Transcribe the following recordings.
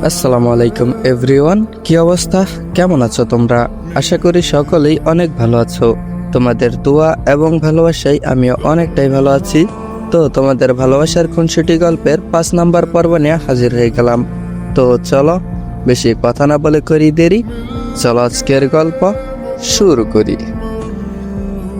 আসসালামু আলাইকুম এভরিওয়ান, কি অবস্থা? কেমন আছো তোমরা? আশা করি সকলেই অনেক ভালো আছো। তোমাদের দোয়া এবং ভালোবাসায় আমিও অনেকটাই ভালো আছি। তো তোমাদের ভালোবাসার খুনসুটি গল্পের 5 নাম্বার পর্ব নিয়ে হাজির হয়ে গেলাম। তো চলো বেশি কথা না বলে করি দেরি, চলো আজকের গল্প শুরু করি।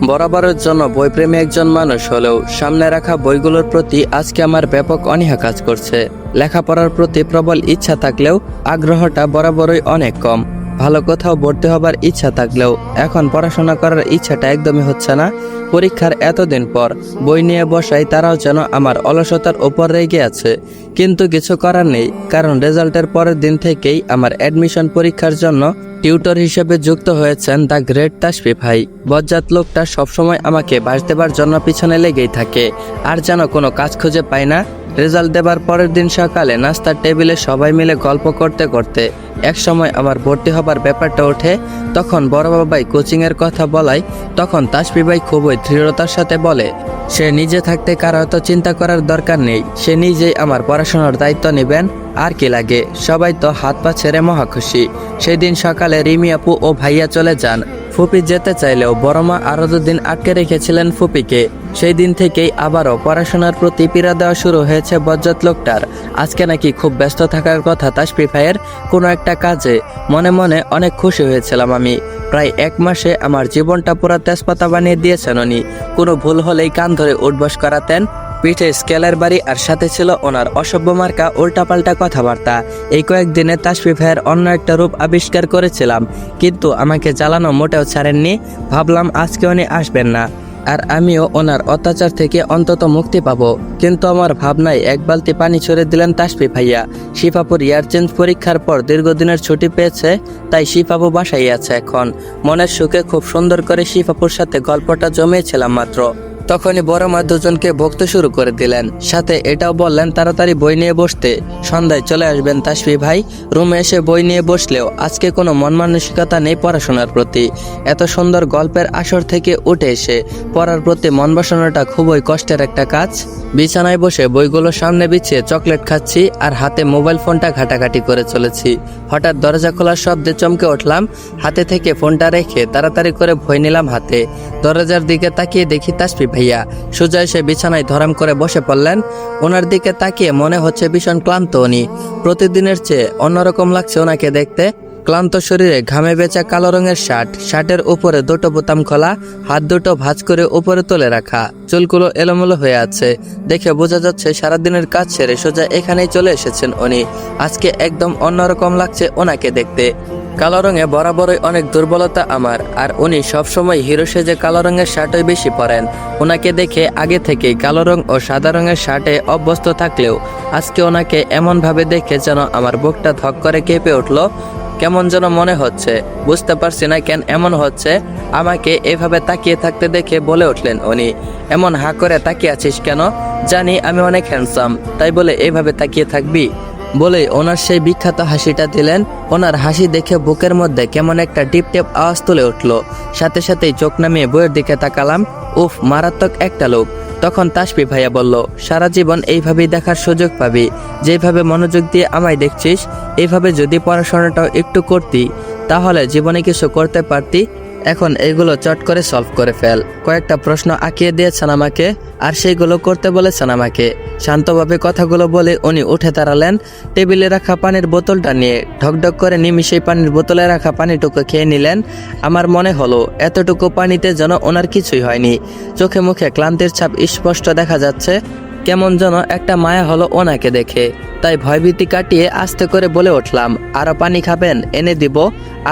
বরাবরের জন্য বইপ্রেমী একজন মানুষ হলেও সামনে রাখা বইগুলোর প্রতি আজকে আমার ব্যাপক অনীহা কাজ করছে। লেখাপড়ার প্রতি প্রবল ইচ্ছা থাকলেও আগ্রহটা বরাবরই অনেক কম। ভালো কোথাও ভর্তি হবার ইচ্ছা থাকলেও এখন পড়াশোনা করার ইচ্ছাটা একদমই হচ্ছে না। পরীক্ষার এতদিন পর বই নিয়ে বসাই তারাও যেন আমার অলসতার ওপর রেগে আছে। কিন্তু কিছু করার নেই, কারণ রেজাল্টের পরের দিন থেকেই আমার অ্যাডমিশন পরীক্ষার জন্য টিউটর হিসেবে যুক্ত হয়েছেন দ্য গ্রেট তাসফি ভাই। বজ্জাত লোকটা সবসময় আমাকে বাস দেবার জন্য পিছনে লেগেই থাকে, আর যেন কোনো কাজ খুঁজে পায় না। রেজাল্ট দেবার পরের দিন সকালে নাস্তার টেবিলে সবাই মিলে গল্প করতে করতে একসময় আমার ভর্তি হবার ব্যাপারটা ওঠে। তখন বড় বাবাই কোচিংয়ের কথা বলায় তখন তাসফি ভাই খুবই দৃঢ়তার সাথে বলে সে নিজে থাকতে কারো অত চিন্তা করার দরকার নেই, সে নিজেই আমার পড়াশোনার দায়িত্ব নেবেন। আর কি লাগে, সবাই তো হাত পা ছেড়ে মহা খুশি। সেই দিন সকালে রিমি আপু ও ভাইয়া চলে যান। ফুপি যেতে চাইলেও বড়মা আরো 2 দিন আটকে রেখেছিলেন ফুপিকে। সেই দিন থেকেই আবারও পড়াশোনার প্রতি পীড়া দেওয়া শুরু হয়েছে বজ্জাত লোকটার। আজকে নাকি খুব ব্যস্ত থাকার কথা তাসফি ভাইয়ের কোনো একটা কাজে। মনে মনে অনেক খুশি হয়েছিলাম আমি। প্রায় 1 মাসে আমার জীবনটা পুরো তেজপাতা বানিয়ে দিয়েছেন উনি। কোনো ভুল হলেই কান ধরে উঠবস করাতেন। পিঠে স্কেলের বাড়ি, আর সাথে ছিল ওনার অসভ্য মার্কা উল্টাপাল্টা কথাবার্তা। এই কয়েকদিনে তাসফি ভাইয়ের অন্য একটা রূপ আবিষ্কার করেছিলাম, কিন্তু আমাকে জ্বালানো মোটেও ছাড়েননি। ভাবলাম আজকে উনি আসবেন না, আর আমিও ওনার অত্যাচার থেকে অন্তত মুক্তি পাবো। কিন্তু আমার ভাবনায় 1 বালতি পানি ছড়ে দিলেন তাসফি ভাইয়া। শিফাপুর ইয়ার চেঞ্জ পরীক্ষার পর দীর্ঘদিনের ছুটি পেয়েছে, তাই শিফাপু বাসায় আছে এখন। মনের সুখে খুব সুন্দর করে শিফাপুর সাথে গল্পটা জমিয়েছিলাম মাত্র। তখনই বড় মা দুজনকে বকতে শুরু করে দিলেন, সাথে এটাও বললেন তাড়াতাড়ি বই নিয়ে বসতে, সন্ধ্যায় চলে আসবেন তাসফি ভাই। রুমে এসে বই নিয়ে বসলেও আজকে কোনো মন মানসিকতা নেই পড়াশোনার প্রতি। এত সুন্দর গল্পের আসর থেকে উঠে এসে পড়ার প্রতি মন বসানোটা খুবই কষ্টের একটা কাজ। বিছানায় বসে বইগুলো সামনে বিছিয়ে চকলেট খাচ্ছি আর হাতে মোবাইল ফোনটা ঘাটাঘাটি করে চলেছি। হঠাৎ দরজা খোলার শব্দে চমকে উঠলাম। হাতে থেকে ফোনটা রেখে তাড়াতাড়ি করে বই নিলাম হাতে। দরজার দিকে তাকিয়ে দেখি তাসফি ভাইয়া সোজা এসে বিছানায় ধরাম করে বসে পড়লেন। ওনার দিকে তাকিয়ে মনে হচ্ছে ভীষণ ক্লান্ত উনি। প্রতিদিনের চেয়ে অন্যরকম লাগছে ওনাকে দেখতে। ক্লান্ত শরীরে ঘামে বেচা কালো রঙের শার্ট, শার্টের উপরে 2টো বোতাম খোলা, হাত দুটো ভাঁজ করে উপরে তুলে রাখা, চুলগুলো এলোমেলো হয়ে আছে। দেখে বোঝা যাচ্ছে সারাদিনের কাজ সেরে সোজা এখানেই চলে এসেছেন উনি। আজকে একদম অন্যরকম লাগছে ওনাকে দেখতে। কালো রঙে বরাবরই অনেক দুর্বলতা আমার, আর উনি সবসময় হিরো সেজে কালো রঙের শার্টই বেশি পরেন। ওনাকে দেখে আগে থেকেই কালো রং ও সাদা রঙের শার্টে অভ্যস্ত থাকলেও আজকে ওনাকে এমনভাবে দেখে যেন আমার বুকটা ধক করে কেঁপে উঠলো। কেমন যেন মনে হচ্ছে, বুঝতে পারছি না কেন এমন হচ্ছে। আমাকে এভাবে তাকিয়ে থাকতে দেখে বলে উঠলেন উনি, এমন হাঁ করে তাকিয়ে আছিস কেন? জানি আমি অনেক হ্যান্ডসাম, তাই বলে এভাবে তাকিয়ে থাকবি? বলে ওনার সেই বিখ্যাত হাসিটা দিলেন। ওনার হাসি দেখে বুকের মধ্যে কেমন একটা টিপ টেপ আওয়াজ তুলে উঠলো। সাথে সাথেই চোখ নামিয়ে বইয়ের দিকে তাকালাম। উফ, মারাত্মক একটা লোক। তখন তাসফি ভাইয়া বলল, সারা জীবন এইভাবেই দেখার সুযোগ পাবি। যেভাবে মনোযোগ দিয়ে আমায় দেখছিস, এইভাবে যদি পড়াশোনাটাও একটু করতি তাহলে জীবনে কিছু করতে পারতি। এখন এইগুলো চট করে সলভ করে ফেল। কয়েকটা প্রশ্ন আঁকিয়ে দিয়েছেন আমাকে, আর সেইগুলো করতে বলেছেন আমাকে। শান্তভাবে কথাগুলো বলে উনি উঠে দাঁড়ালেন। টেবিলে রাখা পানির বোতলটা নিয়ে ঢকঢক করে নিমিষেই পানির বোতলে রাখা পানিটুকু খেয়ে নিলেন। আমার মনে হলো এতটুকু পানিতে যেন ওনার কিছুই হয়নি। চোখে মুখে ক্লান্তির ছাপ স্পষ্ট দেখা যাচ্ছে। কেমন যেন একটা মায়া হলো ওনাকে দেখে, তাই ভয়ভীতি কাটিয়ে আস্তে করে বলে উঠলাম, আরো পানি খাবেন? এনে দিব।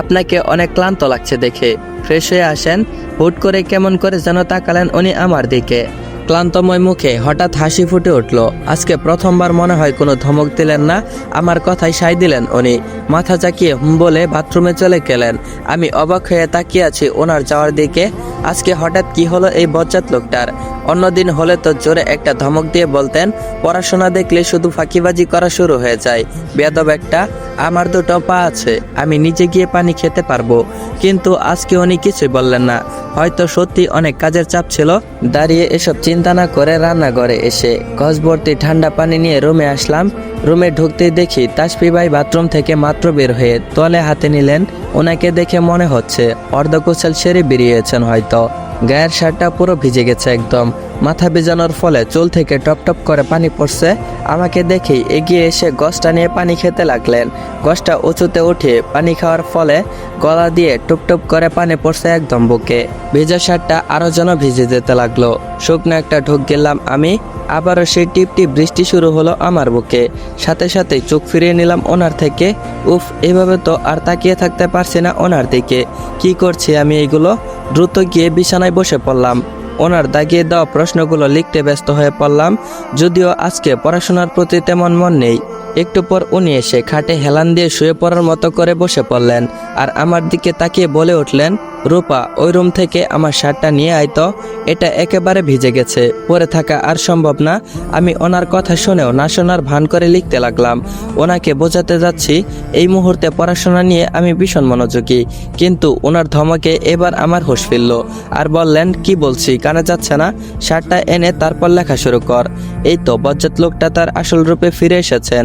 আপনাকে অনেক ক্লান্ত লাগছে দেখে, ফ্রেশ হয়ে আসেন। হুট করে কেমন করে যেন তাকালেন উনি আমার দিকে। ক্লান্তময় মুখে হঠাৎ হাসি ফুটে উঠল। আজকে প্রথমবার মনে হয় কোনো ধমক দিলেন না, আমার কথায় সায় দিলেন উনি। মাথা চাকিয়ে বলে বাথরুমে চলে গেলেন। আমি অবাক হয়ে তাকিয়ে আছি ওনার যাওয়ার দিকে। আজকে হঠাৎ কি হলো এই বজ্জাত লোকটার? অন্যদিন হলে তো জোরে একটা ধমক দিয়ে বলতেন, পড়াশোনা দেখলে শুধু ফাঁকিবাজি করা শুরু হয়ে যায়, বেয়াদব একটা, আমার দুটো পা আছে, আমি নিজে গিয়ে পানি খেতে পারবো। কিন্তু আজকে উনি কিছুই বললেন না। হয়তো সত্যি অনেক কাজের চাপ ছিল। দাঁড়িয়ে এসব চিন্তা না করে রান্নাঘরে এসে গজভর্তি ঠান্ডা পানি নিয়ে রুমে আসলাম। রুমে ঢুকতেই দেখি তাসফি ভাই বাথরুম থেকে মাত্র বের হয়ে তোয়ালে হাতে নিলেন। ওনাকে দেখে মনে হচ্ছে অর্ধকুশল সেরে বেরিয়েছেন হয়তো। গায়ের শার্টটা পুরো ভিজে গেছে একদম। মাথা ভিজানোর ফলে চুল থেকে টপ টপ করে পানি পড়ছে। আমাকে দেখেই এগিয়ে এসে গজটা নিয়ে পানি খেতে লাগলেন। গজটা উঁচুতে উঠে পানি খাওয়ার ফলে গলা দিয়ে টুপ টুপ করে পানি পড়ছে একদম বুকে। ভেজা শার্টটা আরও যেন ভিজে যেতে লাগলো। শুকনো একটা ঢোক গেলাম আমি। আবারও সেই টিপ টিপ বৃষ্টি শুরু হলো আমার বুকে। সাথে সাথে চোখ ফিরিয়ে নিলাম ওনার থেকে। উফ, এভাবে তো আর তাকিয়ে থাকতে পারছি না ওনার দিকে। কি করছি আমি এইগুলো? দ্রুত গিয়ে বিছানায় বসে পড়লাম। ওনার দাগিয়ে দেওয়া প্রশ্নগুলো লিখতে ব্যস্ত হয়ে পড়লাম। যদিও আজকে পড়াশোনার প্রতি তেমন মন নেই। একটু পর উনি এসে খাটে হেলান দিয়ে শুয়ে পড়ার মতো করে বসে পড়লেন আর আমার দিকে তাকিয়ে বলে উঠলেন, রূপা, ওই রুম থেকে আমার শার্টটা নিয়ে আইতো, এটা একেবারে ভিজে গেছে, পরে থাকা আর সম্ভব না। আমি ওনার কথা শুনেও না শোনার ভান করে লিখতে লাগলাম। ওনাকে বোঝাতে যাচ্ছি এই মুহূর্তে পড়াশোনা নিয়ে আমি ভীষণ মনোযোগী। কিন্তু ওনার ধমকে এবার আমার হুঁশ ফিরল আর বললেন, কি বলছি কানে যাচ্ছে না? শার্টটা এনে তারপর লেখা শুরু কর। এই তো বজ্জাত লোকটা তার আসল রূপে ফিরে এসেছেন।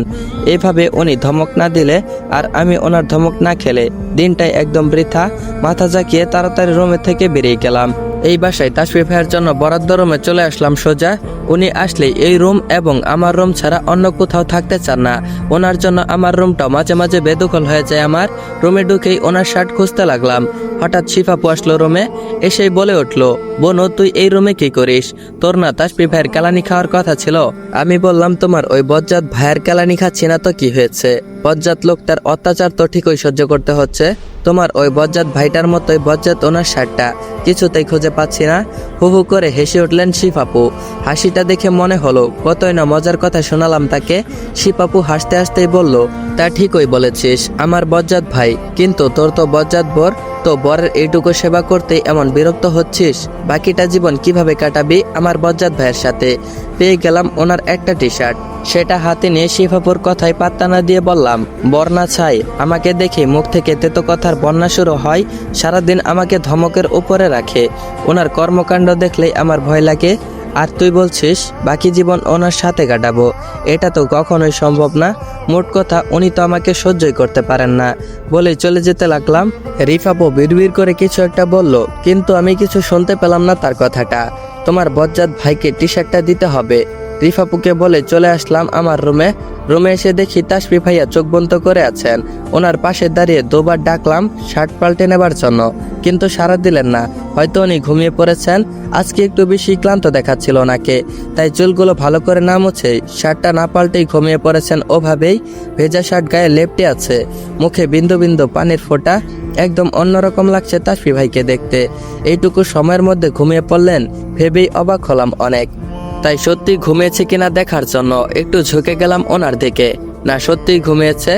এভাবে উনি ধমক না দিলে আর আমি ওনার ধমক না খেলে দিনটাই একদম বৃথা। মাথা জাকিয়ে তাড়াতাড়ি রুমে থেকে বেরিয়ে গেলাম। এই বাসায় তাসফি ভাইয়ের জন্য বরাদ্দ রুমে চলে আসলাম সোজা। উনি আসলেই এই রুম এবং আমার রুম ছাড়া অন্য কোথাও থাকতে চান না। ওনার জন্য আমার রুমটা মাঝে মাঝে বেদখল হয়ে যায় আমার। রুমে ঢুকেই ওনার শার্ট খুঁজতে লাগলাম। হঠাৎ শিফাপু আসলো রুমে। এসেই বলে উঠলো, বোনু, তুই এই রুমে কি করিস? তোর না তাসফি ভাইয়ের কেলানি খাওয়ার কথা ছিল? আমি বললাম, তোমার ওই বজ্জাত ভাইয়ের কেলানি খাচ্ছি না তো কি হয়েছে? বজ্জাত লোকটার অত্যাচার তো ঠিকই সহ্য করতে হচ্ছে। তোমার ওই বজ্জাত ভাইটার মতোই বজ্জাত ওনার শার্টটা কিছুতেই খুঁজে পাচ্ছি না। হু হু করে হেসে উঠলেন শিফাপু। হাসিটা দেখে মনে হলো কতই না মজার কথা শোনালাম তাকে। শিফাপু হাসতে হাসতেই বলল, তা ঠিকই বলেছিস, আমার বজ্জাত ভাই, কিন্তু তোর তো বজ্জাত বর। তো বরের এইটুকু সেবা করতে এমন বিরক্ত হচ্ছিস? বাকিটা জীবন কিভাবে কাটাবি আমার বজ্জাত ভাইয়ের সাথে? পেয়ে গেলাম ওনার একটা টি শার্ট। সেটা হাতে নিয়ে শিফাপুর কথায় পাত্তা না দিয়ে বললাম, বর্ণা ছাই, আমাকে দেখে মুখ থেকে তেতো কথার বন্যা শুরু হয়। সারাদিন আমাকে ধমকের উপরে রাখে। ওনার কর্মকাণ্ড দেখলেই আমার ভয় লাগে। আর তুই বলছিস বাকি জীবন ওনার সাথে কাটাবো? এটা তো কখনোই সম্ভব না। মোট কথা, উনি তো আমাকে সহ্যই করতে পারেন না। বলে চলে যেতে লাগলাম। রিফাপু বিড়বিড় করে কিছু একটা বলল, কিন্তু আমি কিছু শুনতে পেলাম না তার কথাটা। তোমার বজ্জাত ভাইকে টি শার্টটা দিতে হবে। রিফাপুকে বলে চলে আসলাম আমার রুমে। রুমে এসে দেখি তাসফি ভাইয়া চোখ বন্ধ করে আছেন। ওনার পাশে দাঁড়িয়ে দুবার ডাকলাম শার্ট পাল্টে নেবার জন্য, কিন্তু সাড়া দিলেন না। হয়তো উনি ঘুমিয়ে পড়েছেন। আজকে একটু বেশি ক্লান্ত দেখাচ্ছিল ওনাকে, তাই চুলগুলো ভালো করে না মুছে শার্টটা না পাল্টেই ঘুমিয়ে পড়েছেন ওভাবেই। ভেজা শার্ট গায়ে লেপ্টে আছে, মুখে বিন্দু বিন্দু পানির ফোঁটা। একদম অন্যরকম লাগছে তাসফি ভাইকে দেখতে। এইটুকু সময়ের মধ্যে ঘুমিয়ে পড়লেন ভেবেই অবাক হলাম অনেক। তাই সত্যি ঘুমিয়েছে কিনা দেখার জন্য একটু ঝুঁকে গেলাম ওনার দিকে। না, সত্যিই ঘুমিয়েছে।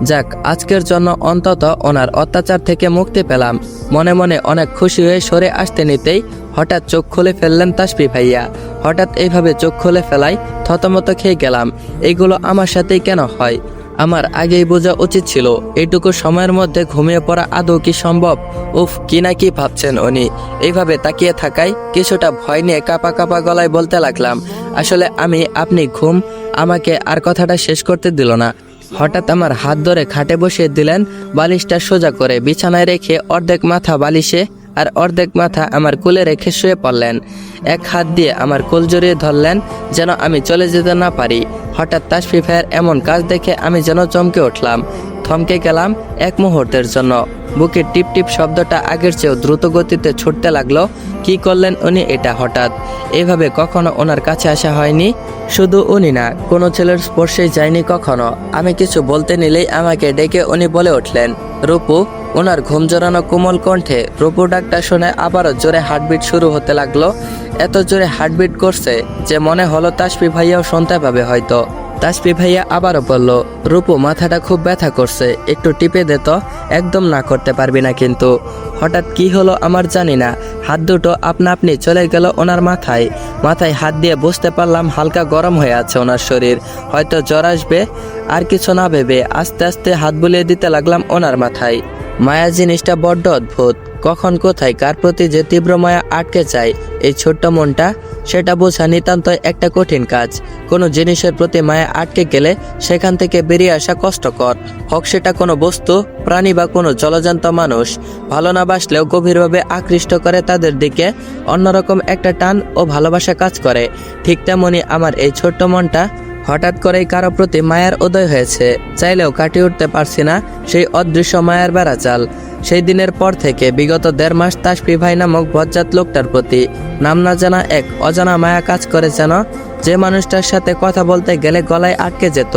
যাক, আজকের জন্য অন্তত ওনার অত্যাচার থেকে মুক্তি পেলাম। মনে মনে অনেক খুশি হয়ে সরে আসতে নিতেই হঠাৎ চোখ খুলে ফেললেন তাসফি ভাইয়া। হঠাৎ এইভাবে চোখ খুলে ফেলাই থতমত খেয়ে গেলাম। এইগুলো আমার সাথেই কেন হয়? আমার আগেই বোঝা উচিত ছিল। এইটুকু সময়ের মধ্যে ঘুমিয়ে পড়া আদৌ কি সম্ভব? উফ, কি না কি ভাবছেন উনি। এইভাবে তাকিয়ে থাকায় কিছুটা ভয় নিয়ে কাঁপা কাঁপা গলায় বলতে লাগলাম, আসলে আপনি ঘুম। আমাকে আর কথাটা শেষ করতে দিল না। হঠাৎ আমার হাত ধরে খাটে বসিয়ে দিলেন। বালিশটা সোজা করে বিছানায় রেখে অর্ধেক মাথা বালিশে আর অর্ধেক মাথা আমার কোলে রেখে শুয়ে পড়লেন। এক হাত দিয়ে আমার কোল জড়িয়ে ধরলেন যেন আমি চলে যেতে না পারি। হঠাৎ তাসফি ভাইয়ের এমন কাজ দেখে আমি যেন চমকে উঠলাম। থমকে গেলাম এক মুহূর্তের জন্য। বুকের টিপ টিপ শব্দটা আগের চেয়েও দ্রুত গতিতে ছুটতে লাগলো। কি করলেন উনি এটা হঠাৎ? এভাবে কখনো ওনার কাছে আসা হয়নি। শুধু উনি না, কোনো ছেলের স্পর্শেই যায়নি কখনো। আমি কিছু বলতে নিলেই আমাকে ডেকে উনি বলে উঠলেন, রূপু। ওনার ঘুম জড়ানো কোমল কণ্ঠে রূপু ডাকটা শুনে আবারও জোরে হার্টবিট শুরু হতে লাগলো। এত জোরে হার্টবিট করছে যে মনে হলো তাসফি ভাইয়াও শুনতে পাবে হয়তো। তাসফি ভাইয়া আবারও বলল, রূপু মাথাটা খুব ব্যথা করছে, একটু টিপে দে তো। একদম না করতে পারবি না কিন্তু। হঠাৎ কি হলো আমার জানি না, হাত দুটো আপনা আপনি চলে গেল ওনার মাথায়। মাথায় হাত দিয়ে বুঝতে পারলাম হালকা গরম হয়ে আছে ওনার শরীর, হয়তো জ্বর আসবে। আর কিছু না ভেবে আস্তে আস্তে হাত বুলিয়ে দিতে লাগলাম ওনার মাথায়। মায়া জিনিসটা বড্ড অদ্ভুত, কখন কোথায় কার প্রতি যে তীব্র মায়া আটকে যায় এই ছোট্ট মনটা, সেটা বোঝা নিতান্ত একটা কঠিন কাজ। কোনো জিনিসের প্রতি মায়া আটকে গেলে সেখান থেকে বেরিয়ে আসা কষ্টকর, হোক সেটা কোনো বস্তু, প্রাণী বা কোনো জলজান্ত মানুষ। ভালো না বাসলেও গভীরভাবে আকৃষ্ট করে তাদের দিকে, অন্যরকম একটা টান ও ভালোবাসা কাজ করে। ঠিক তেমনি আমার এই ছোট্ট মনটা হঠাৎ করেই কারো প্রতি মায়ার উদয় হয়েছে, চাইলেও কাটিয়ে উঠতে পারছি না সেই অদৃশ্য মায়ার বেড়াজাল। সেই দিনের পর থেকে বিগত 1.5 মাস তাসফি ভাই নামক বজ্জাত লোকটার প্রতি নাম না জানা এক অজানা মায়া কাজ করে, যেন যে মানুষটার সাথে কথা বলতে গেলে গলায় আটকে যেত।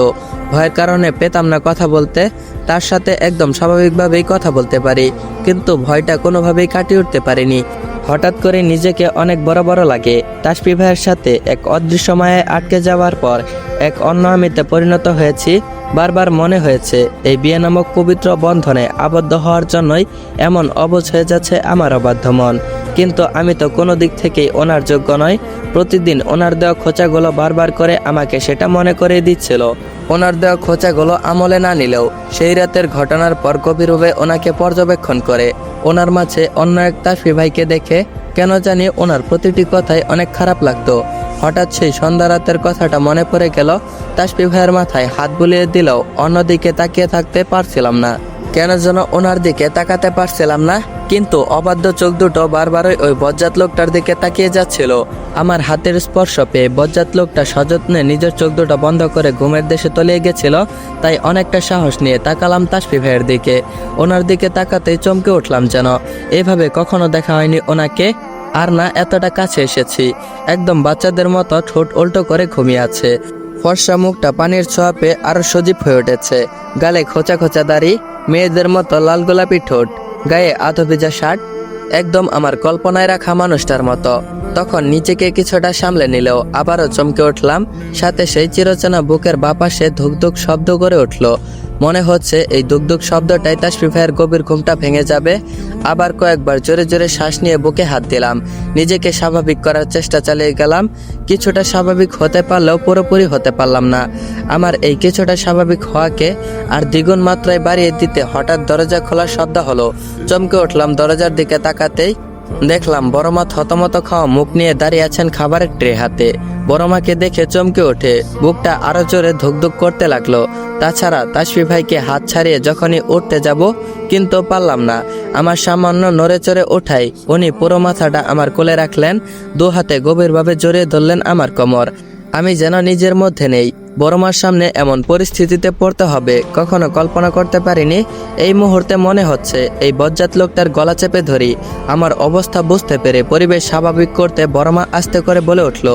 ভয়ের কারণে পেতাম না কথা বলতে, তার সাথে একদম স্বাভাবিকভাবেই কথা বলতে পারি, কিন্তু ভয়টা কোনোভাবেই কাটিয়ে উঠতে পারিনি। হঠাৎ করে নিজেকে অনেক বড় বড় লাগে। তাসফি ভাইয়ের সাথে এক অদৃশ্য মায়ায় আটকে যাওয়ার পর এক অন্য আমিতে পরিণত হয়েছি। বারবার মনে হয়েছে এই বিয়ে নামক পবিত্র বন্ধনে আবদ্ধ হওয়ার জন্যই এমন অবুঝ হয়ে যাচ্ছে আমার অবাধ্য মন। কিন্তু আমি তো কোনো দিক থেকেই ওনার যোগ্য নয়। প্রতিদিন ওনার দেওয়া খোঁচাগুলো বারবার করে আমাকে সেটা মনে করে দিচ্ছিল। ওনার দেওয়া খোঁচাগুলো আমলে না নিলেও সেই রাতের ঘটনার পর গভীরভাবে ওনাকে পর্যবেক্ষণ করে ওনার মাঝে অন্য এক তাসফি ভাইকে দেখে কেন জানি ওনার প্রতিটি কথাই অনেক খারাপ লাগতো। হঠাৎ সেই সন্ধ্যা রাতের কথাটা মনে পড়ে গেল। তাসফি ভাইয়ের মাথায় হাত বুলিয়ে দিলেও অন্যদিকে তাকিয়ে থাকতে পারছিলাম না, কেন যেন ওনার দিকে তাকাতে পারছিলাম না। কিন্তু অবাধ্য চোখ দুটো বারবারই ওই বজ্জাত লোকটার দিকে তাকিয়ে যাচ্ছিল। আমার হাতের স্পর্শ পেয়ে বজ্জাত লোকটা সযত্নে নিজের চোখ দুটো বন্ধ করে ঘুমের দেশে তলিয়ে গেছিল। তাই অনেকটা সাহস নিয়ে তাকালাম তাসফি ভাইয়ের দিকে। ওনার দিকে তাকাতেই চমকে উঠলাম, যেন এভাবে কখনো দেখা হয়নি ওনাকে। আর না এতটা কাছে এসেছি। একদম বাচ্চাদের মতো ঠোঁট উল্টো করে ঘুমিয়ে আছে, ফর্সা মুখটা পানির ছোঁয়া পেয়ে আরো সজীব হয়ে উঠেছে। গালে খোঁচা খোঁচা দাড়ি, মেয়েদের মতো লাল গোলাপি ঠোঁট, গায়ে আধো ভেজা শার্ট, একদম আমার কল্পনায় রাখা মানুষটার মতো। তখন নিজেকে কিছুটা সামলে নিলেও আবারও চমকে উঠলাম। সাথে সেই চিরচেনা বুকের বাপাশে ধুকধুক শব্দ করে উঠল। মনে হচ্ছে এই দুকদুক শব্দটাই তাসফি ভাইয়ের গভীর ঘুমটা ভেঙে যাবে। আবার কয়েকবার জোরে জোরে শ্বাস নিয়ে বুকে হাত দিলাম, নিজেকে স্বাভাবিক করার চেষ্টা চালিয়ে গেলাম। কিছুটা স্বাভাবিক হতে পারলেও পুরোপুরি হতে পারলাম না। আমার এই কিছুটা স্বাভাবিক হওয়াকে আর দ্বিগুণ মাত্রায় বাড়িয়ে দিতে হঠাৎ দরজা খোলার শব্দ হলো। চমকে উঠলাম, দরজার দিকে তাকাতেই দেখলাম বড়মা থতমত খাওয়া মুখ নিয়ে দাঁড়িয়ে আছেন খাবারের ট্রে হাতে। বড়মাকে দেখে চমকে ওঠে, বুকটা আরো জোরে ধুকধুক করতে লাগলো। তাছাড়া তাসফি ভাইকে হাত ছাড়িয়ে যখনই উঠতে যাব, কিন্তু পারলাম না। আমার সামান্য নড়ে চড়ে ওঠাই উনি পুরো মাথাটা আমার কোলে রাখলেন, দু হাতে গভীরভাবে জড়িয়ে ধরলেন আমার কোমর। আমি যেন নিজের মধ্যে নেই। বড়মার সামনে এমন পরিস্থিতিতে পড়তে হবে কখনো কল্পনা করতে পারিনি। এই মুহূর্তে মনে হচ্ছে এই বজ্জাত লোকটার গলা চেপে ধরি। আমার অবস্থা বুঝতে পেরে পরিবেশ স্বাভাবিক করতে বড়মা আস্তে করে বলে উঠল,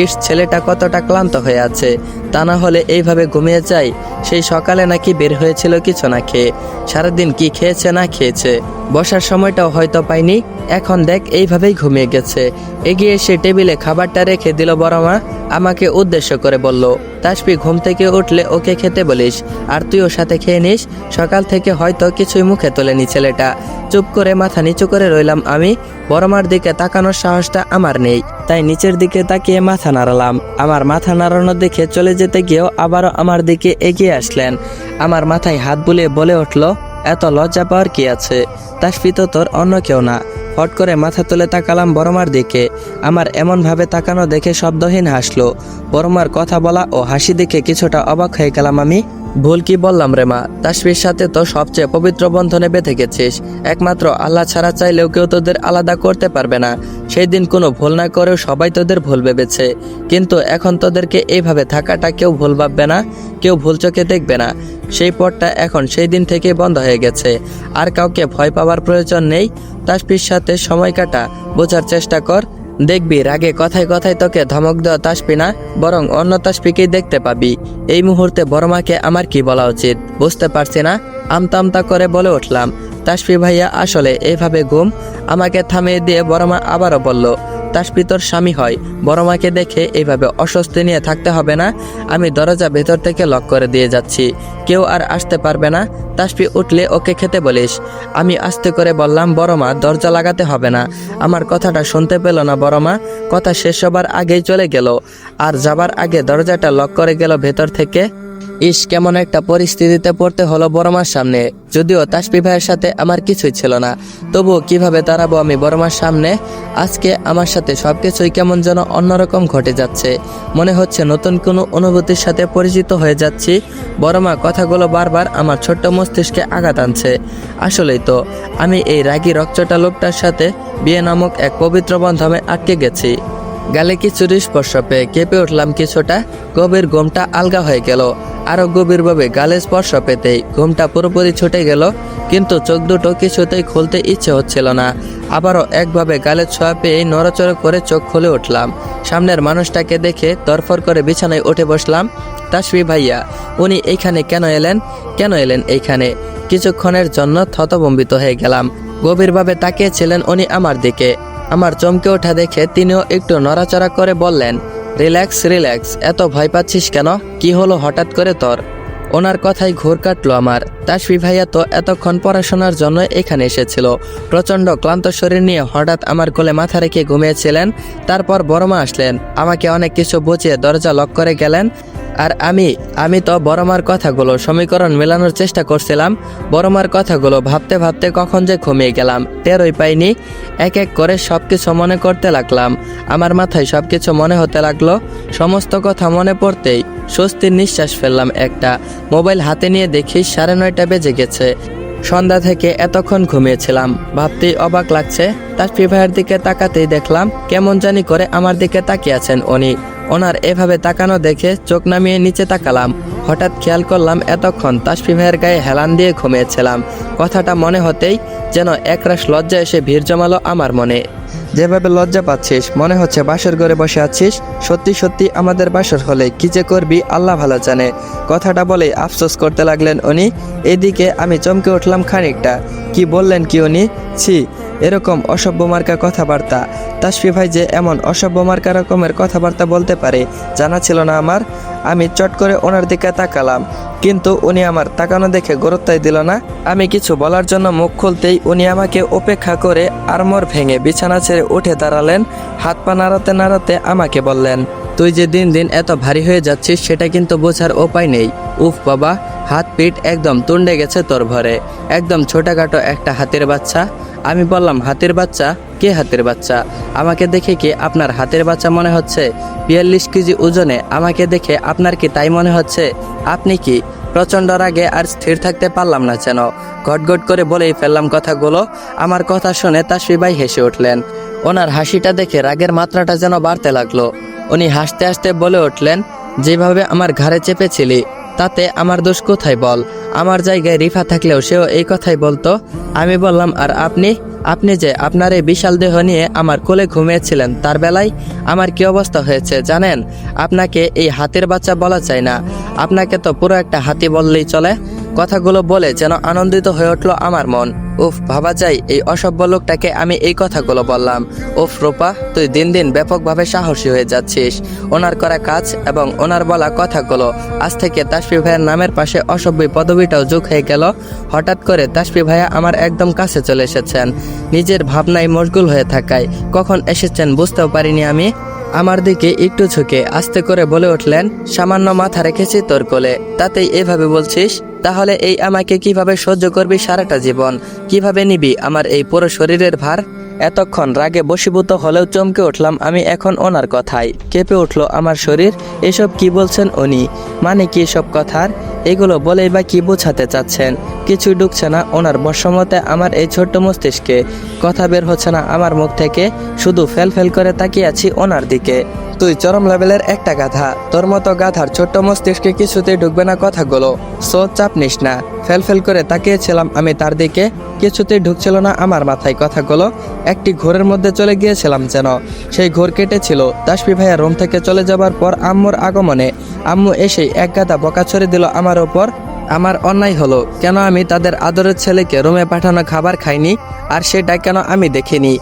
ইস ছেলেটা কতটা ক্লান্ত হয়ে আছে, তা না হলে এইভাবে ঘুমিয়ে যায়। সেই সকালে নাকি বের হয়েছিল কিছু না খেয়ে, সারাদিন কি খেয়েছে না খেয়েছে, বসার সময়টাও হয়তো পাইনি। এখন দেখ এইভাবেই ঘুমিয়ে গেছে। এগিয়ে এসে টেবিলে খাবারটা রেখে দিল বড়মা। আমাকে উদ্দেশ্য করে বলল, তাসফি ঘুম থেকে উঠলে ওকে খেতে বলিস, আর তুইও সাথে খেয়ে নিস। সকাল থেকে হয়তো কিছুই মুখে তোলেনি ছেলেটা। চুপ করে মাথা নিচু করে রইলাম আমি। বড়মার দিকে তাকানোর সাহসটা আমার নেই, তাই নিচের দিকে তাকিয়ে মাথা নাড়ালাম। আমার মাথা নাড়ানোর দিকে চলে যেতে গিয়েও আবারও আমার দিকে এগিয়ে আসলেন। আমার মাথায় হাত বুলিয়ে বলে উঠল, এত লজ্জা পাওয়ার কি আছে, তাসফি তো তোর অন্য কেউ না। হট করে মাথা তুলে তাকালাম বড়মার দিকে। আমার এমনভাবে তাকানো দেখে শব্দহীন হাসলো। বড়মার কথা বলা ও হাসি দেখে কিছুটা অবাক হয়ে গেলাম আমি। ভুল কি বললাম রে মা, তাসফির সাথে তো সবচেয়ে পবিত্র বন্ধনে বেঁধে গেছিস। একমাত্র আল্লাহ ছাড়া চাইলেও কেউ তোদের আলাদা করতে পারবে না। সেই দিন কোনো ভুল না করেও সবাই তোদের ভুল ভেবেছে, কিন্তু এখন তোদেরকে এইভাবে থাকাটা কেউ ভুল ভাববে না, কেউ ভুল চোখে দেখবে না। সেই পথটা এখন সেই দিন থেকে বন্ধ হয়ে গেছে। আর কাউকে ভয় পাওয়ার প্রয়োজন নেই। তাসফির সাথে সময় কাটা, বোঝার চেষ্টা কর। দেখবি রাগে কথায় কথায় তোকে ধমক দেওয়া তাসফি না, বরং অন্য তাসফিকেই দেখতে পাবি। এই মুহূর্তে বড়মাকে আমার কি বলা উচিত বুঝতে পারছি না। আমতা আমতা করে বলে উঠলাম, তাসফি ভাইয়া আসলে এইভাবে ঘুম। আমাকে থামিয়ে দিয়ে বড়মা আবারও বলল, তাসফি তোর স্বামী হয়, বড় মাকে দেখে এইভাবে অস্বস্তি নিয়ে থাকতে হবে না। আমি দরজা ভেতর থেকে লক করে দিয়ে যাচ্ছি, কেউ আর আসতে পারবে না। তাসফি উঠলে ওকে খেতে বলিস। আমি আস্তে করে বললাম, বড় মা দরজা লাগাতে হবে না। আমার কথাটা শুনতে পেল না বড় মা, কথা শেষ হবার আগেই চলে গেল, আর যাবার আগে দরজাটা লক করে গেল ভেতর থেকে। ইস, কেমন একটা পরিস্থিতিতে পড়তে হলো বড় মার সামনে। যদিও তাসফি ভাইয়ের সাথে আমার কিছুই ছিল না, তবুও কিভাবে দাঁড়াবো আমি বড় মার সামনে। আজকে আমার সাথে সবকিছুই কেমন যেন অন্যরকম ঘটে যাচ্ছে, মনে হচ্ছে নতুন কোনো অনুভূতির সাথে পরিচিত হয়ে যাচ্ছি। বড় মা কথাগুলো বারবার আমার ছোট্ট মস্তিষ্কে আঘাত আনছে। আসলেই তো আমি এই রাগী রকচটা লোকটার সাথে বিয়ে নামক এক পবিত্র বন্ধনে আটকে গেছি। গালে কিছুর স্পর্শ পেয়ে কেঁপে উঠলাম কিছুটা, গভীর ঘুমটা আলগা হয়ে গেল। আরো গভীরভাবে গালে স্পর্শ পেতেই ঘুমটা পুরোপুরি ছুটে গেল, কিন্তু চোখ দুটো কিছুতেই খুলতে ইচ্ছে হচ্ছিল না। আবারও একভাবে গালে ছোঁয়া পেয়েই নড়াচড়া করে চোখ খুলে উঠলাম। সামনের মানুষটাকে দেখে তরফর করে বিছানায় উঠে বসলাম। তাসফি ভাইয়া, উনি এইখানে কেন এলেন এইখানে? কিছুক্ষণের জন্য থতভম্বিত হয়ে গেলাম। গভীরভাবে তাকিয়েছিলেন উনি আমার দিকে। আমার চমকে ওঠা দেখে তিনিও একটু নড়াচড়া করে বললেন, রিল্যাক্স, এত ভয় পাচ্ছিস কেন? কি হলো হঠাৎ করে তোর? ওনার কথাই ঘুর কাটলো আমার। তাসফি ভাইয়া তো এতক্ষণ পড়াশোনার জন্য এখানে এসেছিল। প্রচণ্ড ক্লান্ত শরীর নিয়ে হঠাৎ আমার কোলে মাথা রেখে ঘুমিয়েছিলেন। তারপর বড় মা আসলেন, আমাকে অনেক কিছু বুঝিয়ে দরজা লক করে গেলেন। আর আমি তো বড় মার কথাগুলো সমীকরণ মেলানোর চেষ্টা করছিলাম। বড় মার কথাগুলো ভাবতে ভাবতে কখন যে ঘুমিয়ে গেলাম টেরই পাইনি। এক এক করে সবকিছু মনে করতে লাগলাম। আমার মাথায় সবকিছু মনে হতে লাগলো। সমস্ত কথা মনে পড়তেই স্বস্তির নিঃশ্বাস ফেললাম একটা। মোবাইল হাতে নিয়ে দেখি 9:30 বেজে গেছে। সন্ধ্যা থেকে এতক্ষণ ঘুমিয়েছিলাম, ভাবতেই অবাক লাগছে। তাসফি ভাইয়ের দিকে তাকাতেই দেখলাম কেমন জানি করে আমার দিকে তাকিয়ে আছেন উনি। ওনার এভাবে তাকানো দেখে চোখ নামিয়ে নিচে তাকালাম। হঠাৎ খেয়াল করলাম এতক্ষণ তাসফি ভাইয়ের গায়ে হেলান দিয়ে ঘুমিয়েছিলাম। কথাটা মনে হতেই যেন একরাশ লজ্জা এসে ভিড় জমালো আমার মনে। যেভাবে লজ্জা পাচ্ছিস, মনে হচ্ছে বাসর ঘরে বসে আছিস। সত্যি সত্যি আমাদের বাসর হলে কি যে করবি আল্লাহ ভালো জানে। কথাটা বলে আফসোস করতে লাগলেন উনি। এদিকে আমি চমকে উঠলাম খানিকটা। কি বললেন কি উনি? ছি, এরকম অসভ্য মার্কা কথাবার্তা! তাসফি ভাই যে এমন অসভ্য মার্কা রকমের কথাবার্তা বলতে পারে জানা ছিল না আমার। আমি চট করে ওনার দিকে তাকালাম, কিন্তু উনি আমার তাকানো দেখে গুরুত্বই দিল না। আমি কিছু বলার জন্য মুখ খুলতেই উনি আমাকে উপেক্ষা করে আড়মোড় ভেঙে বিছানা ছেড়ে উঠে দাঁড়ালেন। হাত পা নাড়াতে নাড়াতে আমাকে বললেন, তুই যে দিন দিন এত ভারী হয়ে যাচ্ছিস সেটা কিন্তু বোঝার উপায় নেই। উফ বাবা, হাত পিঠ একদম তুন্ডে গেছে তোর ভরে, একদম ছোটখাটো একটা হাতের বাচ্চা। আমি বললাম, হাতের বাচ্চা? কে হাতের বাচ্চা? আমাকে দেখে কি আপনার হাতের বাচ্চা মনে হচ্ছে? 42 কেজি ওজনে আমাকে দেখে আপনার কি তাই মনে হচ্ছে? আপনি কি? প্রচণ্ড রাগে আর স্থির থাকতে পারলাম না যেন, ঘটঘট করে বলেই ফেললাম কথাগুলো। আমার কথা শুনে তাসফি ভাই হেসে উঠলেন। ওনার হাসিটা দেখে রাগের মাত্রাটা যেন বাড়তে লাগলো। উনি হাসতে হাসতে বলে উঠলেন, যেভাবে আমার ঘাড়ে চেপেছিলি তাতে আমার দোষ কোথায় বল? আমার জায়গায় রিফা থাকলেও সেও এই কথাই বলতো। আমি বললাম, আর আপনি যে আপনার এই বিশাল দেহ নিয়ে আমার কোলে ঘুমিয়েছিলেন, তার বেলায় আমার কি অবস্থা হয়েছে জানেন? আপনাকে এই হাতের বাচ্চা বলা চাই না, আপনাকে তো পুরো একটা হাতি বললেই চলে। কথাগুলো বলে যেন আনন্দিত হয়ে উঠলো আমার মন। উফ, ভাবা যায় এই অসভ্য লোকটাকে আমি এই কথাগুলো বললাম। উফ রূপা, তুই দিন দিন ব্যাপকভাবে সাহসী হয়ে যাচ্ছিস। ওনার করা কাজ এবং ওনার বলা কথাগুলো, আজ থেকে তাসফি ভাইয়ের নামের পাশে অসভ্য পদবিটাও যোগ হয়ে গেল। হঠাৎ করে তাসফি ভাইয়া আমার একদম কাছে চলে এসেছেন। নিজের ভাবনায় মশগুল হয়ে থাকায় কখন এসেছেন বুঝতেও পারিনি আমি। আমার দিকে একটু ঝুঁকে আস্তে করে বলে উঠলেন, সামান্য মাথা রেখেছি তোর কোলে, তাতেই এভাবে বলছিস? তাহলে এই আমাকে কিভাবে সহ্য করবি সারাটা জীবন? কিভাবে নিবি আমার এই পুরো শরীরের ভার? এতক্ষণ রাগে বশীভূত হলেও চমকে উঠলাম আমি এখন ওনার কথায়। কেঁপে উঠলো আমার শরীর। এসব কি বলছেন উনি? মানে কি সব কথার? এগুলো বলেই বা কি বোঝাতে চাচ্ছেন? কিছুই ঢুকছে না ওনার বশমতে আমার এই ছোট্ট মস্তিষ্কে। কথা বের হচ্ছে না আমার মুখ থেকে, শুধু ফেল করে তাকিয়ে আছি ওনার দিকে। তুই চরম লেভেলের একটা গাধা, তোর মতো গাধার ছোট্ট মস্তিষ্কে কিছুতেই ঢুকবে না কথাগুলো। চাপ নিস না। ফেল করে তাকিয়েছিলাম আমি তার দিকে, কিছুতেই ঢুকছিল না আমার মাথায় কথাগুলো। একটি ঘোরের মধ্যে চলে গিয়েছিলাম যেন। সেই ঘোর কেটেছিল তাসফি ভাইয়া রুম থেকে চলে যাবার পর আম্মুর আগমনে। আম্মু এসেই এক গাদা বকা ছড়ে দিল আমার ওপর। আমার অন্যায় হলো, কেন আমি তাদের আদরের ছেলেকে রুমে পাঠানো খাবার খাইনি, আর সেটা কেন আমি দেখিনি?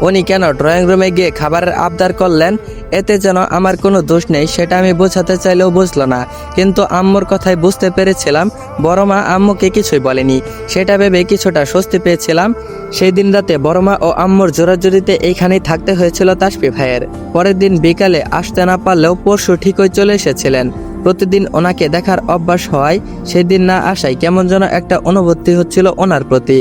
উনি কেন ড্রয়িং রুমে গিয়ে খাবারের আবদার করলেন, এতে যেন আমার কোনো দোষ নেই সেটা আমি বোঝাতে চাইলেও বুঝলো না। কিন্তু আম্মুর কথায় বুঝতে পেরেছিলাম বড় মা আম্মুকে কিছুই বলেনি। সেটা ভেবে কিছুটা স্বস্তি পেয়েছিলাম। সেই দিন রাতে বড় মা ও আম্মুর জোরাজুরিতে এইখানেই থাকতে হয়েছিল তাসফি ভাইয়ের। পরের দিন বিকালে আসতে না পারলেও পরশু ঠিকই চলে এসেছিলেন। প্রতিদিন ওনাকে দেখার অভ্যাস হওয়ায় সেদিন না আসায় কেমন যেন একটা অনুভূতি হচ্ছিল ওনার প্রতি।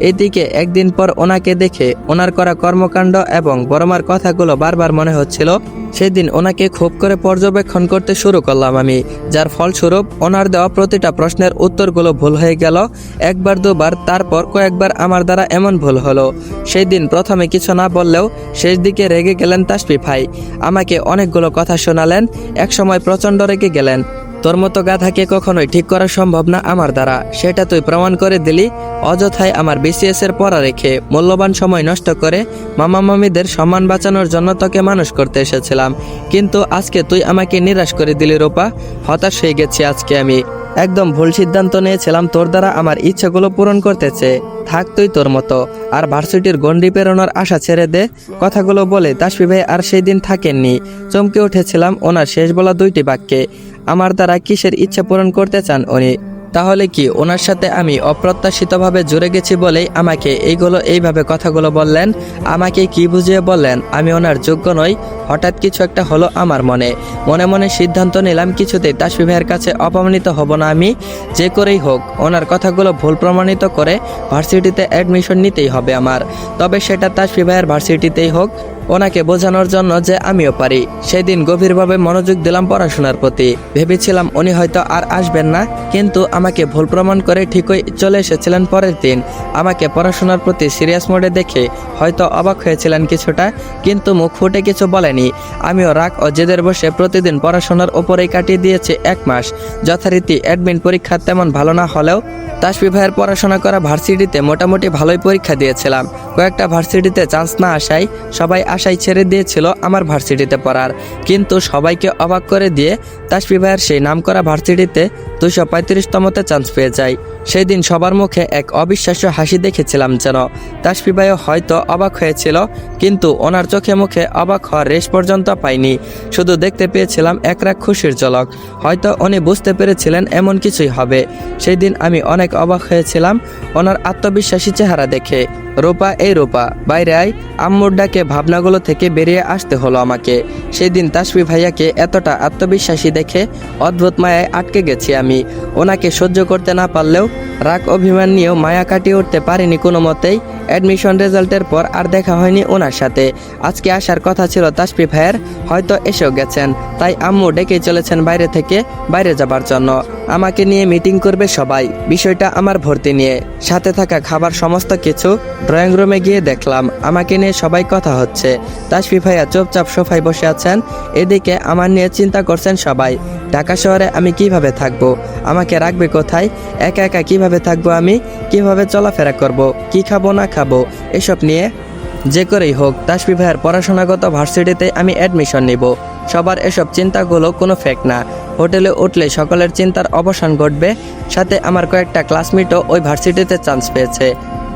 এদিকে একদিন পর ওনাকে দেখে ওনার করা কর্মকাণ্ড এবং বড়মার কথাগুলো বারবার মনে হচ্ছিল। সেদিন ওনাকে খুব করে পর্যবেক্ষণ করতে শুরু করলাম আমি, যার ফলস্বরূপ ওনার দেওয়া প্রতিটা প্রশ্নের উত্তরগুলো ভুল হয়ে গেল। একবার দুবার, তারপর কয়েকবার আমার দ্বারা এমন ভুল হলো। সেই দিন প্রথমে কিছু না বললেও শেষ দিকে রেগে গেলেন তাসফি ভাই। আমাকে অনেকগুলো কথা শোনালেন, একসময় প্রচণ্ড রেগে গেলেন। তোর মতো গাধাকে কখনোই ঠিক করা সম্ভব না আমার দ্বারা, সেটা তুই প্রমাণ করে দিলি। অযথায় আমার বিসিএস এর পড়া রেখে মূল্যবান সময় নষ্ট করে মামা মামিদের সম্মান বাঁচানোর জন্য তোকে মানুষ করতে এসেছিলাম, কিন্তু আজকে তুই আমাকে নিরাশ করে দিলি রূপা। হতাশ হয়ে গেছি আজকে আমি। একদম ভুল সিদ্ধান্ত নিয়েছিলাম তোর দ্বারা আমার ইচ্ছাগুলো পূরণ করতে চেয়ে। থাক তুই তোর মতো, আর ভার্সিটির গণ্ডি পেরোনোর আশা ছেড়ে দে। কথাগুলো বলে তাসফি ভাই আর সেই দিন থাকেননি। চমকে উঠেছিলাম ওনার শেষ বলা দুইটি বাক্যে। আমার দ্বারা কিসের ইচ্ছা পূরণ করতে চান উনি? তাহলে কি ওনার সাথে আমি অপ্রত্যাশিতভাবে জুড়ে গেছি বলেই আমাকে এইভাবে কথাগুলো বললেন? আমাকে কি বুঝিয়ে বললেন আমি ওনার যোগ্য নই? হঠাৎ কিছু একটা হলো আমার মনে মনে সিদ্ধান্ত নিলাম কিছুতেই তাসফি ভাইয়ের কাছে অপমানিত হব না আমি। যে করেই হোক ওনার কথাগুলো ভুল প্রমাণিত করে ভার্সিটিতে অ্যাডমিশন নিতেই হবে আমার। তবে সেটা তাসফি ভাইয়ের ভার্সিটিতেই হোক, ওনাকে বোঝানোর জন্য যে আমিও পারি। সেদিন গভীরভাবে মনোযোগ দিলাম পড়াশোনার প্রতি। ভেবেছিলাম উনি হয়তো আর আসবেন না, কিন্তু আমাকে ভুল প্রমাণ করে ঠিকই চলে এসেছিলেন পরের দিন। আমাকে পড়াশোনার প্রতি সিরিয়াস মোডে দেখে হয়তো অবাক হয়েছিলেন কিছুটা, কিন্তু মুখ ফুটে কিছু বলেনি। আমিও রাগ ও জেদের বসে প্রতিদিন পড়াশোনার ওপরেই কাটিয়ে দিয়েছি 1 মাস। যথারীতি অ্যাডমিন পরীক্ষা তেমন ভালো না হলেও তাসফি ভাইয়ের পড়াশোনা করা ভার্সিটিতে মোটামুটি ভালোই পরীক্ষা দিয়েছিলাম। কয়েকটা ভার্সিটিতে চান্স না আসায় সবাই আশাই ছেড়ে দিয়েছিল আমার ভার্সিটিতে পড়ার, কিন্তু সবাইকে অবাক করে দিয়ে তাসফি ভাইয়ের সেই নামকরা ভার্সিটিতে 235তমতে চান্স পেয়ে যায়। সেই দিন সবার মুখে এক অবিশ্বাস্য হাসি দেখেছিলাম যেন। তাসফি ভাইও হয়তো অবাক হয়েছিল, কিন্তু ওনার চোখে মুখে অবাক হওয়ার রেশ পর্যন্ত পাইনি। শুধু দেখতে পেয়েছিলাম একরাক খুশির ঝলক। হয়তো উনি বুঝতে পেরেছিলেন এমন কিছুই হবে। সেই দিন আমি অনেক অবাক হয়েছিলাম ওনার আত্মবিশ্বাসী চেহারা দেখে। রূপা, এই রূপা বাইরে আয়। আম্মুর ডাকে ভাবনাগুলো থেকে বেরিয়ে আসতে হলো আমাকে। সেই দিন তাসফি ভাইয়াকে এতটা আত্মবিশ্বাসী দেখে অদ্ভুত মায়ায় আটকে গেছি আমি। ওনাকে সহ্য করতে না পারলেও রাগ অভিমান নিয়েও মায়া কাটিয়ে উঠতে পারিনি কোনো মতেই। অ্যাডমিশন রেজাল্টের পর আর দেখা হয়নি ওনার সাথে। আজকে আসার কথা ছিল তাসফি ভাইয়ের, হয়তো এসেও গেছেন। তাই আম্মু ডেকেই চলেছেন বাইরে যাবার জন্য। আমাকে নিয়ে মিটিং করবে সবাই, বিষয়টা আমার ভর্তি নিয়ে। সাথে থাকা খাবার সমস্ত কিছু ড্রয়িং রুমে গিয়ে দেখলাম আমাকে নিয়ে সবাই কথা হচ্ছে। তাসফি ভাইয়া চুপচাপ সোফায় বসে আছেন। এদিকে আমার নিয়ে চিন্তা করছেন সবাই। ঢাকা শহরে আমি কিভাবে থাকবো, আমাকে রাখবে কোথায়, একা একা কিভাবে থাকবো আমি, কিভাবে চলাফেরা করব, কি খাবো না খাবো, এসব নিয়ে। যে করেই হোক তাসফি ভাইয়ের পড়াশোনাগত ভার্সিটিতে আমি অ্যাডমিশন নিব। সবার এসব চিন্তাগুলো কোনো ফেক না। হোটেলে উঠলে সকলের চিন্তার অবসান ঘটবে। সাথে আমার কয়েকটা ক্লাসমেটও ওই ভার্সিটিতে চান্স পেয়েছে,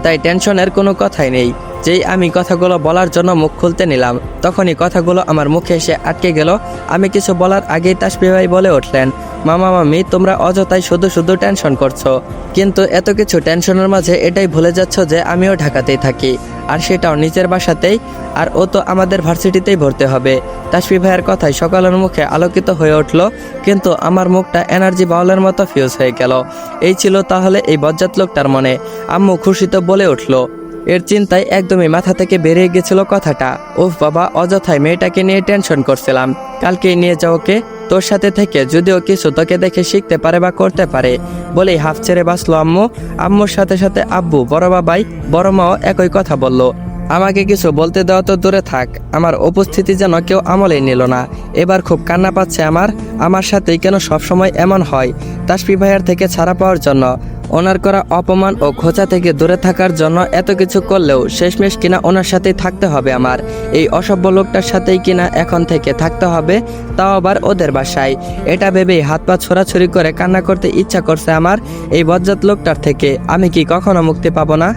তাই টেনশনের কোনো কথাই নেই। যেই আমি কথাগুলো বলার জন্য মুখ খুলতে নিলাম, তখনই কথাগুলো আমার মুখে এসে আটকে গেল। আমি কিছু বলার আগেই তাসফি ভাই বলে উঠলেন, মামা মামি তোমরা অযথাই শুধু টেনশন করছো, কিন্তু এত কিছু টেনশনের মাঝে এটাই ভুলে যাচ্ছ যে আমিও ঢাকাতেই থাকি, আর সেটাও নিজের বাসাতেই। আর ও তো আমাদের ভার্সিটিতেই ভর্তি হবে। তাসফি ভাইয়ের কথায় সকালের মুখে আলোকিত হয়ে উঠল, কিন্তু আমার মুখটা এনার্জি বাউলের মতো ফিউজ হয়ে গেল। এই ছিল তাহলে এই বজ্জাত লোকটার মনে। আম্মু খুশিতে বলে উঠল। এর চিন্তায় একদমই মাথা থেকে বেরিয়ে গেছিল কথাটা। ওফ বাবা, অযথায় মেয়েটাকে নিয়ে টেনশন করছিলাম। কালকেই নিয়ে যাও ওকে, তোর সাথে থেকে যদিও কিছু তোকে দেখে শিখতে পারে বা করতে পারে বলেই হাফ ছেড়ে বাঁচলো আম্মু। আম্মুর সাথে সাথে আব্বু, বড় বাবাই, বড় মাও একই কথা বলল। আমাকে কিছু বলতে দেওয়া তো দূরে থাক, আমার উপস্থিতি যেন কেউ আমলেই নিল না। এবার খুব কান্না পাচ্ছে আমার সাথেই কেন সবসময় এমন হয়? তাসফি ভাইয়ার থেকে ছাড়া পাওয়ার জন্য, ওনার করা অপমান ও খোঁচা থেকে দূরে থাকার জন্য এত কিছু করলেও শেষমেশ কিনা ওনার সাথেই থাকতে হবে আমার। এই অসভ্য লোকটার সাথেই কিনা এখন থেকে থাকতে হবে, তাও আবার ওদের বাসায়। এটা ভেবেই হাত পা ছোড়াছুড়ি করে কান্না করতে ইচ্ছা করছে আমার। এই বজ্জাত লোকটার থেকে আমি কি কখনো মুক্তি পাবো না?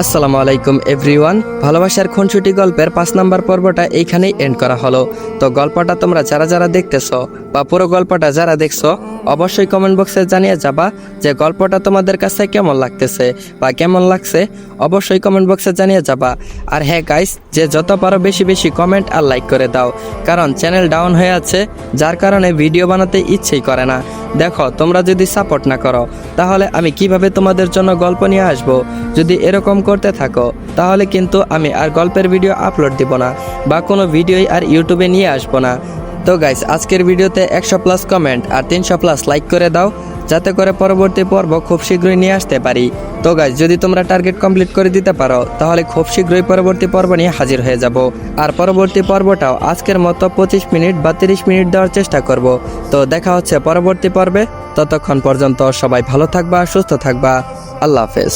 আসসালামু আলাইকুম এভরিওয়ান। ভালোবাসার খুনসুটি গল্পের 5 নম্বর পর্বটা এইখানেই এন্ড করা হলো। তো গল্পটা তোমরা যারা যারা দেখতেছো বা পুরো গল্পটা যারা দেখছো অবশ্যই কমেন্ট বক্সে জানিয়ে যাবা যে গল্পটা তোমাদের কাছে কেমন লাগতেছে বা কেমন লাগছে, অবশ্যই কমেন্ট বক্সে জানিয়ে যাবা। আর হ্যাঁ গাইস, যে যত পারো বেশি বেশি কমেন্ট আর লাইক করে দাও, কারণ চ্যানেল ডাউন হয়ে আছে, যার কারণে ভিডিও বানাতে ইচ্ছেই করে না। দেখো, তোমরা যদি সাপোর্ট না করো তাহলে আমি কিভাবে তোমাদের জন্য গল্প নিয়ে আসব? যদি এরকম করতে থাকো তাহলে কিন্তু আমি আর গল্পের ভিডিও আপলোড দিব না বা কোনো ভিডিওই আর ইউটিউবে নিয়ে আসবো না। তো গাইস, আজকের ভিডিওতে 100+ কমেন্ট আর 300+ লাইক করে দাও, যাতে করে পরবর্তী পর্ব খুব শীঘ্রই নিয়ে আসতে পারি। তো গাইস, যদি তোমরা টার্গেট কমপ্লিট করে দিতে পারো তাহলে খুব শীঘ্রই পরবর্তী পর্ব নিয়ে হাজির হয়ে যাব। আর পরবর্তী পর্বটাও আজকের মতো 25 মিনিট বা 30 মিনিট দেওয়ার চেষ্টা করব। তো দেখা হচ্ছে পরবর্তী পর্বে। ততক্ষণ পর্যন্ত সবাই ভালো থাকবা, সুস্থ থাকবা। আল্লাহ হাফেজ।